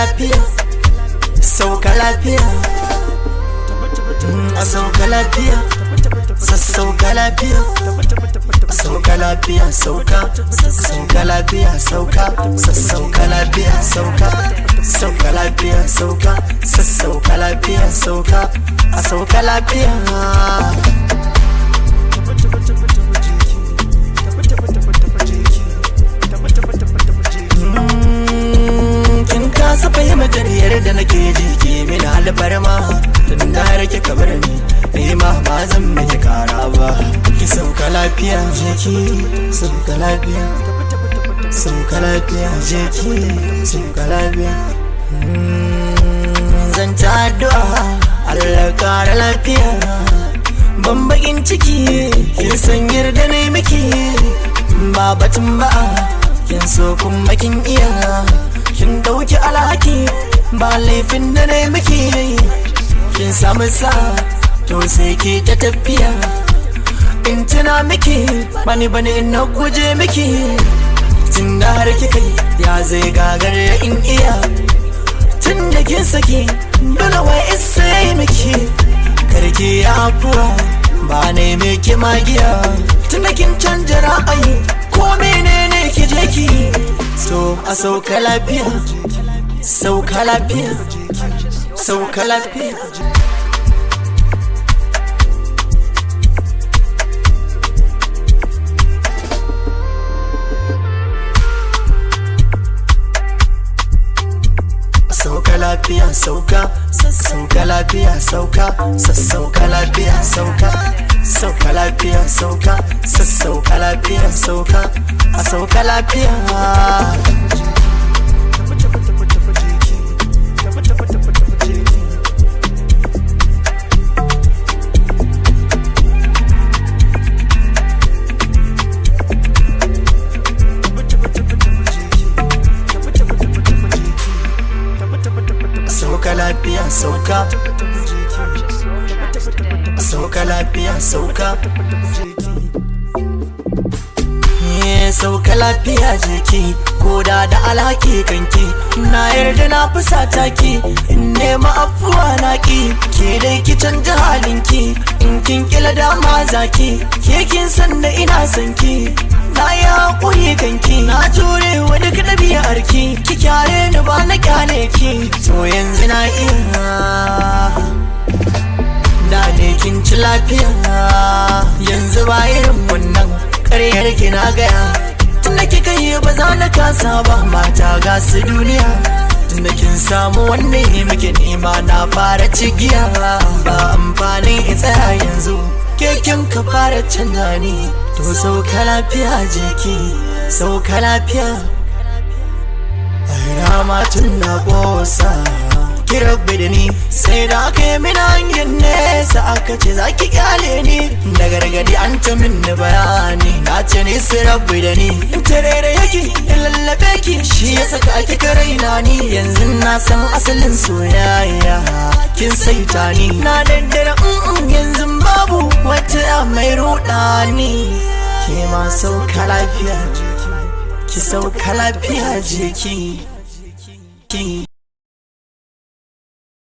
lafiya, sauka lafiya, a sauka lafiya, sassauka lafiya, sauka lafiya, sauka lafiya, sassauka lafiya, sauka lafiya, sassauka lafiya, a sauka lafiya. Kin kasa fahimtar yadda nake ji ke mini alfarma, tun da har kika bar ni ma ba zan miki kara ba. Ki sauka lafiya je ki, sauka lafiya, sauka lafiya je ki, sauka lafiya. Zan ta addu'a Allah kara lafiya, ban bakin ciki kin san yarda ne miki ba batun ba. Kin so kuma kin iya, kin dauki alhaki ba laifin da ne miki. Kin samu sa to sai ki ta tafiya, in tuna miki bani in na guje miki. Tun da har kika ya zai gagar in iya, tun da kin saki dole wai isa yi miki. Karki ya afuwa ba ne miki magiya, tun da kin canja ra'ayi ko menene ki je ki. So a sauka lafiya, sauka lafiya, sauka lafiya. Sauka lafiya, sauka lafiya, sassauka lafiya, sauka lafiya, sassauka lafiya, a sauka lafiya. Sauka lafiya, sauka lafiya, sauka lafiya jeki, koda da alhaki kanki na yarda na fusata ki, in nema afuwa na ki, ke dai ki canja halinki, in kin kila dama zaki, ke kin san da ina san ki. Na yi haƙuri kanki, na jure wa duk ɗabi'arki, ki kyare ni ba na kyale ki. To yanzu na iya, da ne kin ci lafiya, yanzu ba irin wannan ƙaryar ki na gaya. Tunda kika yi ba za na kasa ba, mata ga su duniya. Tunda kin samu wannan muke nema, na fara cigiya. Ba amfanin in tsaya yanzu, keken ka fara canza ni. To sauka lafiya jeki, sauka lafiya. Aina matun na ƙosa, ki rabbi da ni, sai da aka yi min hanyar nesa, aka ce za ki kyale ni. Da gargadi an ta min bayani, na ce ni sai rabbi da ni. In tarere yake in lallabe ki, shi ya saka kika raina ni. Yanzu na san asalin soyayya, kin saita ni. Na daddara yanzu babu wata mai ruɗani. Ke ma sauka lafiya, ki sauka lafiya jeki.